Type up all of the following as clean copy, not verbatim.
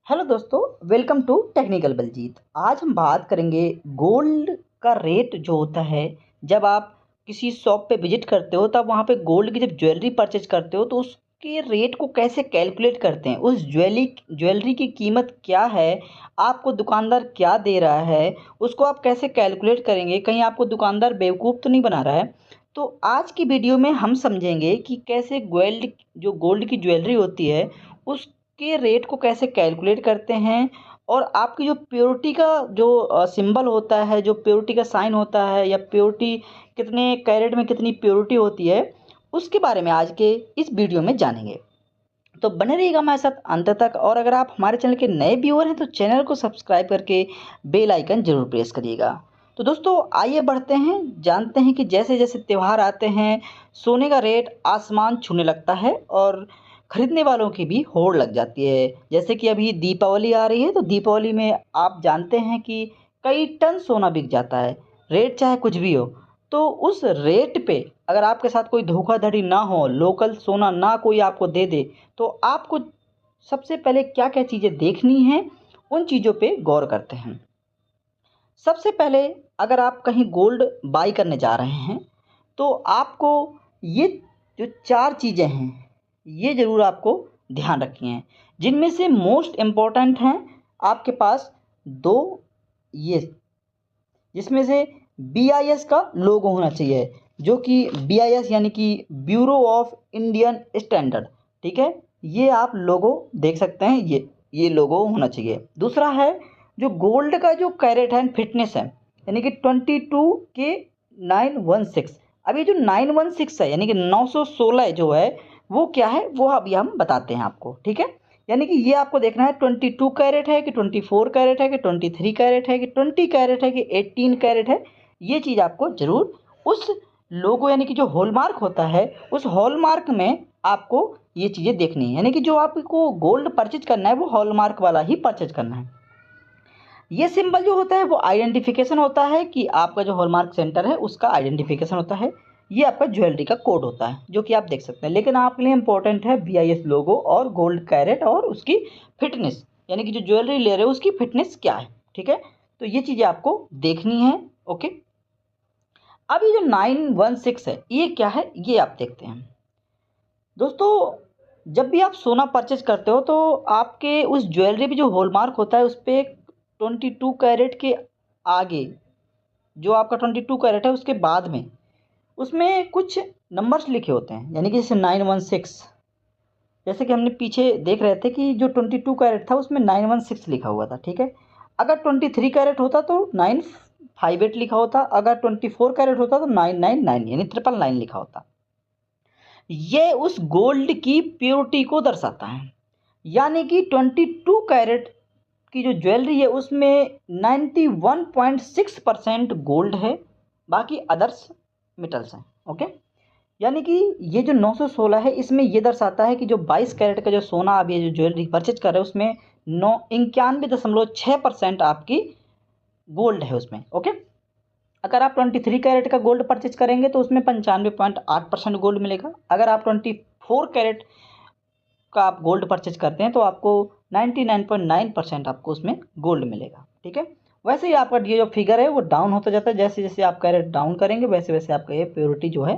Hello दोस्तों, welcome to technical Baljeet. आज हम बात करेंगे गोल्ड का रेट जो होता है। जब आप किसी शॉप पे विजिट करते हो तब वहाँ पे गोल्ड की जब ज्वेलरी परचेज करते हो तो उसके रेट को कैसे कैलकुलेट करते हैं, उस ज्वेलरी की कीमत क्या है, आपको दुकानदार क्या दे रहा है, उसको आप कैसे कैलकुलेट करेंगे। कहीं आपको दुकानदार बेवकूफ़ तो नहीं बना रहा है। तो आज की वीडियो में हम समझेंगे कि कैसे गोल्ड की ज्वेलरी होती है उस के रेट को कैसे कैलकुलेट करते हैं, और आपकी जो प्योरिटी का जो सिंबल होता है, जो प्योरिटी का साइन होता है, या प्योरिटी कितने कैरेट में कितनी प्योरिटी होती है, उसके बारे में आज के इस वीडियो में जानेंगे। तो बने रहिएगा हमारे साथ अंत तक। और अगर आप हमारे चैनल के नए व्यूअर हैं तो चैनल को सब्सक्राइब करके बेल आइकन जरूर प्रेस करिएगा। तो दोस्तों आइए बढ़ते हैं, जानते हैं कि जैसे जैसे त्यौहार आते हैं सोने का रेट आसमान छूने लगता है और खरीदने वालों की भी होड़ लग जाती है। जैसे कि अभी दीपावली आ रही है तो दीपावली में आप जानते हैं कि कई टन सोना बिक जाता है, रेट चाहे कुछ भी हो। तो उस रेट पे अगर आपके साथ कोई धोखाधड़ी ना हो, लोकल सोना ना कोई आपको दे दे, तो आपको सबसे पहले क्या क्या चीज़ें देखनी हैं, उन चीज़ों पे गौर करते हैं। सबसे पहले अगर आप कहीं गोल्ड बाई करने जा रहे हैं तो आपको ये जो चार चीज़ें हैं ये ज़रूर आपको ध्यान रखनी है, जिनमें से मोस्ट इम्पॉर्टेंट हैं आपके पास दो, ये जिसमें से BIS का लोगो होना चाहिए, जो कि BIS यानी कि ब्यूरो ऑफ इंडियन स्टैंडर्ड, ठीक है। ये आप लोगो देख सकते हैं, ये लोगो होना चाहिए। दूसरा है जो गोल्ड का जो कैरेट है फिटनेस है, यानी कि 22K916। अब ये जो 916 है यानी कि 916 जो है वो क्या है वो अभी हम बताते हैं आपको, ठीक है। यानी कि ये आपको देखना है 22 कैरेट है कि 24 कैरेट है कि 23 कैरेट है कि 20 कैरेट है कि 18 कैरेट है। ये चीज़ आपको ज़रूर उस लोगो यानी कि जो हॉलमार्क होता है उस हॉलमार्क में आपको ये चीज़ें देखनी है। यानी कि जो आपको गोल्ड परचेज करना है वो हॉलमार्क वाला ही परचेज करना है। ये सिंबल जो होता है वो आइडेंटिफिकेशन होता है कि आपका जो हॉलमार्क सेंटर है उसका आइडेंटिफिकेशन होता है। ये आपका ज्वेलरी का कोड होता है जो कि आप देख सकते हैं। लेकिन आपके लिए इंपॉर्टेंट है BIS लोगो और गोल्ड कैरेट और उसकी फिटनेस, यानी कि जो ज्वेलरी ले रहे हो उसकी फिटनेस क्या है, ठीक है। तो ये चीज़ें आपको देखनी है, ओके। अब ये जो 916 है ये क्या है ये आप देखते हैं। दोस्तों जब भी आप सोना परचेज करते हो तो आपके उस ज्वेलरी पे जो हॉलमार्क होता है उस पर 22 कैरेट के आगे, जो आपका 22 कैरेट है उसके बाद में उसमें कुछ नंबर्स लिखे होते हैं, यानी कि जैसे 916। जैसे कि हमने पीछे देख रहे थे कि जो 22 कैरेट था उसमें 916 लिखा हुआ था, ठीक है। अगर 23 कैरेट होता तो 958 लिखा होता, अगर 24 कैरेट होता तो 999 यानी 999 लिखा होता। ये उस गोल्ड की प्योरिटी को दर्शाता है। यानी कि 22 कैरेट की जो ज्वेलरी है उसमें 91.6% गोल्ड है, बाकी अदर्स मेटल्स हैं, ओके। यानी कि ये जो 916 है इसमें ये दर्शाता है कि जो 22 कैरेट का जो सोना आप ये जो ज्वेलरी परचेज कर रहे हो उसमें 91.6% आपकी गोल्ड है उसमें, ओके। अगर आप 23 कैरेट का गोल्ड परचेज करेंगे तो उसमें 95.8% गोल्ड मिलेगा। अगर आप 24 कैरेट का आप गोल्ड परचेज करते हैं तो आपको 99.9% आपको उसमें गोल्ड मिलेगा, ठीक है। वैसे ही आपका ये जो फिगर है वो डाउन होता जाता है, जैसे जैसे आप कैरेट डाउन करेंगे वैसे वैसे आपका ये प्योरिटी जो है,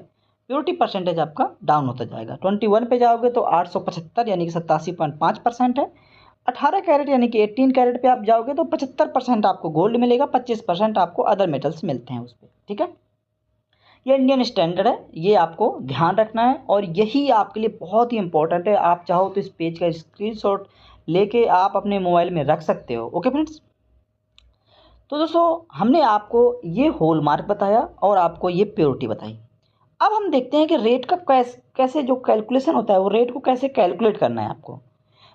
प्योरिटी परसेंटेज आपका डाउन होता जाएगा। 21 पे जाओगे तो 875 यानी कि 87.5% है। 18 कैरेट यानी कि 18 कैरेट पे आप जाओगे तो 75% आपको गोल्ड मिलेगा, 25% आपको अदर मेटल्स मिलते हैं उस पर, ठीक है। ये इंडियन स्टैंडर्ड है, ये आपको ध्यान रखना है और यही आपके लिए बहुत ही इंपॉर्टेंट है। आप चाहो तो इस पेज का स्क्रीनशॉट लेके आप अपने मोबाइल में रख सकते हो, ओके फ्रेंड्स। तो दोस्तों हमने आपको ये हॉलमार्क बताया और आपको ये प्योरिटी बताई। अब हम देखते हैं कि रेट का कैसे जो कैलकुलेशन होता है वो रेट को कैसे कैलकुलेट करना है आपको।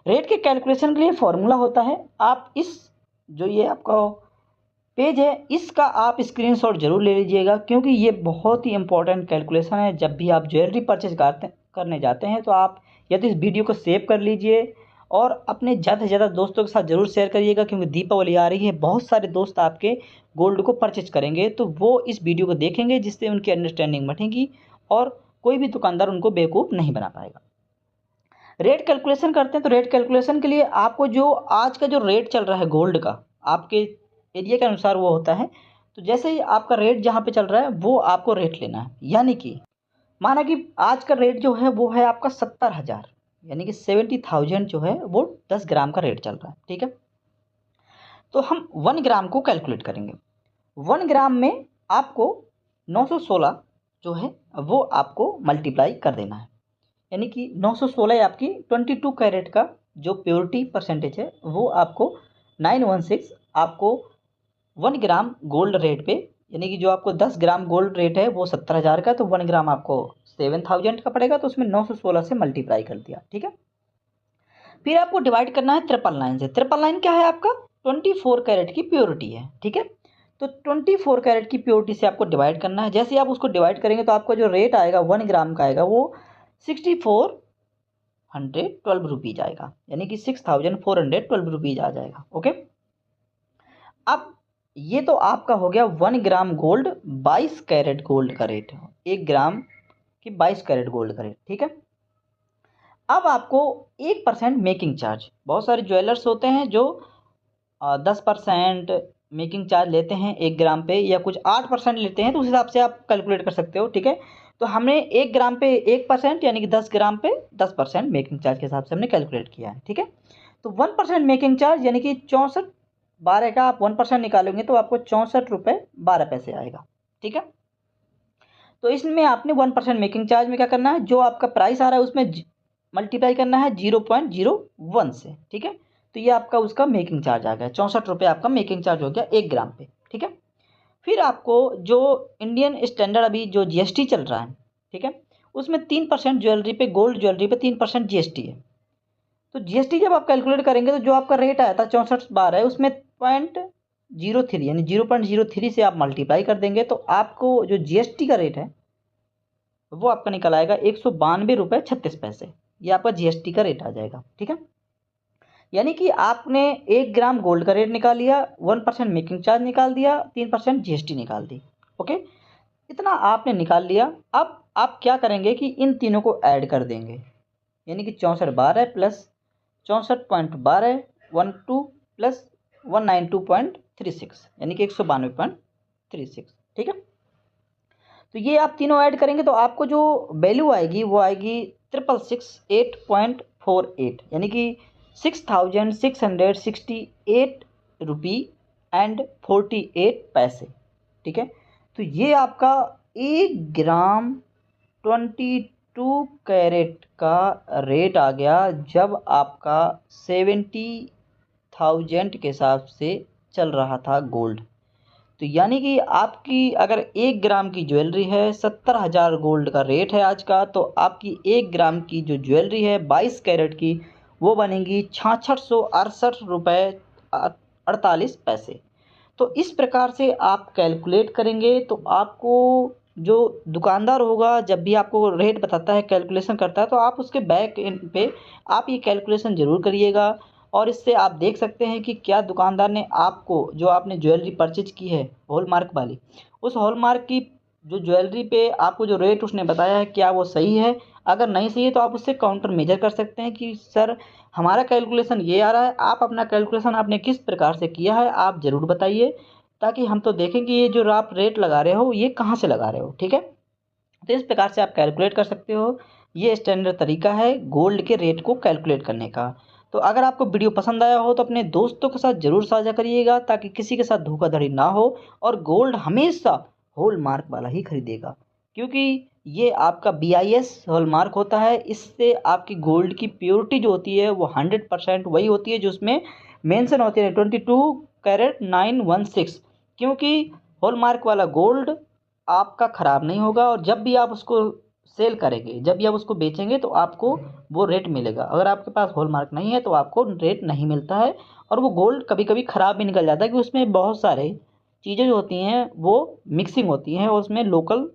रेट के कैलकुलेशन के लिए फॉर्मूला होता है। आप इस जो ये आपका पेज है इसका आप स्क्रीनशॉट जरूर ले लीजिएगा, क्योंकि ये बहुत ही इंपॉर्टेंट कैलकुलेशन है। जब भी आप ज्वेलरी परचेज करने जाते हैं तो आप या तो इस वीडियो को सेव कर लीजिए और अपने ज़्यादा से ज़्यादा दोस्तों के साथ ज़रूर शेयर करिएगा, क्योंकि दीपावली आ रही है, बहुत सारे दोस्त आपके गोल्ड को परचेज करेंगे तो वो इस वीडियो को देखेंगे जिससे उनकी अंडरस्टैंडिंग बढ़ेगी और कोई भी दुकानदार उनको बेवकूफ़ नहीं बना पाएगा। रेट कैलकुलेशन करते हैं तो रेट कैलकुलेशन के लिए आपको जो आज का जो रेट चल रहा है गोल्ड का आपके एरिया के अनुसार वो होता है। तो जैसे ही आपका रेट जहाँ पे चल रहा है वो आपको रेट लेना है, यानी कि माना कि आज का रेट जो है वो है आपका 70,000, यानी कि 70,000 जो है वो 10 ग्राम का रेट चल रहा है। ठीक है, तो हम 1 ग्राम को कैलकुलेट करेंगे। 1 ग्राम में आपको 916 जो है वो आपको मल्टीप्लाई कर देना है, यानी कि 916 आपकी 22 कैरेट का जो प्योरिटी परसेंटेज है वो आपको 916 आपको 1 ग्राम गोल्ड रेट पे, यानी कि जो आपको 10 ग्राम गोल्ड रेट है वो 70,000 का, तो 1 ग्राम आपको 7,000 का पड़ेगा, तो उसमें 916 से मल्टीप्लाई कर दिया। ठीक है, फिर आपको डिवाइड करना है 999 से। 999 क्या है आपका 24 कैरेट की प्योरिटी है। ठीक है, तो 24 कैरेट की प्योरिटी से आपको डिवाइड करना है। जैसे ही आप उसको डिवाइड करेंगे तो आपका जो रेट आएगा 1 ग्राम का आएगा वो 6412 रुपीज आएगा, यानी कि 6412 रुपीज आ जाएगा। ओके, अब ये तो आपका हो गया 1 ग्राम गोल्ड 22 कैरेट गोल्ड का रेट, 1 ग्राम की 22 कैरेट गोल्ड का रेट। ठीक है, अब आपको 1% मेकिंग चार्ज, बहुत सारे ज्वेलर्स होते हैं जो 10% मेकिंग चार्ज लेते हैं 1 ग्राम पे, या कुछ 8% लेते हैं, तो उस हिसाब से आप कैलकुलेट कर सकते हो। ठीक है, तो हमने 1 ग्राम पे 1% यानी कि 10 ग्राम पे 10% मेकिंग चार्ज के हिसाब से हमने कैलकुलेट किया है। ठीक है, तो 1% मेकिंग चार्ज यानी कि 64/12 का आप 1% निकालेंगे तो आपको 64 रुपये 12 पैसे आएगा। ठीक है, तो इसमें आपने 1% मेकिंग चार्ज में क्या करना है, जो आपका प्राइस आ रहा है उसमें मल्टीप्लाई करना है 0.01 से। ठीक है, तो ये आपका उसका मेकिंग चार्ज आ गया, 64 रुपये आपका मेकिंग चार्ज हो गया 1 ग्राम पे। ठीक है, फिर आपको जो इंडियन स्टैंडर्ड अभी जो जीएसटी चल रहा है, ठीक है, उसमें 3% ज्वेलरी पे, गोल्ड ज्वेलरी पे 3% जीएसटी है। तो जीएसटी जब आप कैलकुलेट करेंगे तो जो आपका रेट आया था 64/12 है, उसमें 0.03 यानी 0.03 से आप मल्टीप्लाई कर देंगे तो आपको जो जीएसटी का रेट है वो आपका निकल आएगा 192 रुपये 36 पैसे। ये आपका जीएसटी का रेट आ जाएगा। ठीक है, यानी कि आपने 1 ग्राम गोल्ड का रेट निकाल लिया, 1% मेकिंग चार्ज निकाल दिया, 3% जीएसटी निकाल दी। ओके, इतना आपने निकाल लिया। अब आप क्या करेंगे कि इन तीनों को ऐड कर देंगे, यानी कि 64/12 प्लस 64.12 12 प्लस 192.36 यानी कि 192.36। ठीक है, तो ये आप तीनों ऐड करेंगे तो आपको जो वैल्यू आएगी वो आएगी 666.48, यानी कि 6,668 रुपी एंड 48 पैसे। ठीक है, तो ये आपका 1 ग्राम 22 कैरेट का रेट आ गया जब आपका 70,000 के हिसाब से चल रहा था गोल्ड। तो यानी कि आपकी अगर 1 ग्राम की ज्वेलरी है, 70,000 गोल्ड का रेट है आज का, तो आपकी 1 ग्राम की जो ज्वेलरी है 22 कैरेट की वो बनेगी 6668 रुपये 48 पैसे। तो इस प्रकार से आप कैलकुलेट करेंगे तो आपको जो दुकानदार होगा जब भी आपको रेट बताता है, कैलकुलेशन करता है, तो आप उसके बैक एंड पे आप ये कैलकुलेशन ज़रूर करिएगा। और इससे आप देख सकते हैं कि क्या दुकानदार ने आपको जो आपने ज्वेलरी परचेज की है हॉलमार्क वाली, उस हॉलमार्क की जो ज्वेलरी पे आपको जो रेट उसने बताया है क्या वो सही है। अगर नहीं सही है तो आप उससे काउंटर मेजर कर सकते हैं कि सर हमारा कैलकुलेशन ये आ रहा है, आप अपना कैलकुलेशन आपने किस प्रकार से किया है आप ज़रूर बताइए, ताकि हम तो देखें कि ये जो आप रेट लगा रहे हो ये कहाँ से लगा रहे हो। ठीक है, तो इस प्रकार से आप कैलकुलेट कर सकते हो। ये स्टैंडर्ड तरीका है गोल्ड के रेट को कैलकुलेट करने का। तो अगर आपको वीडियो पसंद आया हो तो अपने दोस्तों के साथ ज़रूर साझा करिएगा ताकि किसी के साथ धोखाधड़ी ना हो, और गोल्ड हमेशा हॉलमार्क वाला ही खरीदेगा, क्योंकि ये आपका BIS हॉलमार्क होता है। इससे आपकी गोल्ड की प्योरिटी जो होती है वो 100% वही होती है जो उसमें मेंशन होती है 22 कैरेट 916, क्योंकि हॉलमार्क वाला गोल्ड आपका ख़राब नहीं होगा, और जब भी आप उसको सेल करेंगे, जब भी आप उसको बेचेंगे तो आपको वो रेट मिलेगा। अगर आपके पास हॉलमार्क नहीं है तो आपको रेट नहीं मिलता है, और वो गोल्ड कभी कभी ख़राब भी निकल जाता है, क्योंकि उसमें बहुत सारे चीज़ें जो होती हैं वो मिक्सिंग होती हैं और उसमें लोकल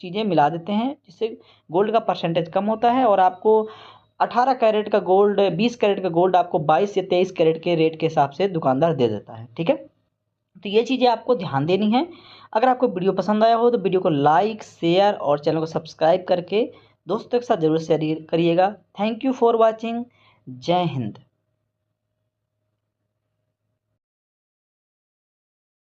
चीज़ें मिला देते हैं, जिससे गोल्ड का परसेंटेज कम होता है, और आपको 18 कैरेट का गोल्ड 20 कैरेट का गोल्ड आपको 22 या 23 कैरेट के रेट के हिसाब से दुकानदार दे देता है। ठीक है, तो ये चीज़ें आपको ध्यान देनी है। अगर आपको वीडियो पसंद आया हो तो वीडियो को लाइक शेयर और चैनल को सब्सक्राइब करके दोस्तों के साथ ज़रूर शेयर करिएगा। Thank you for watching. जय हिंद।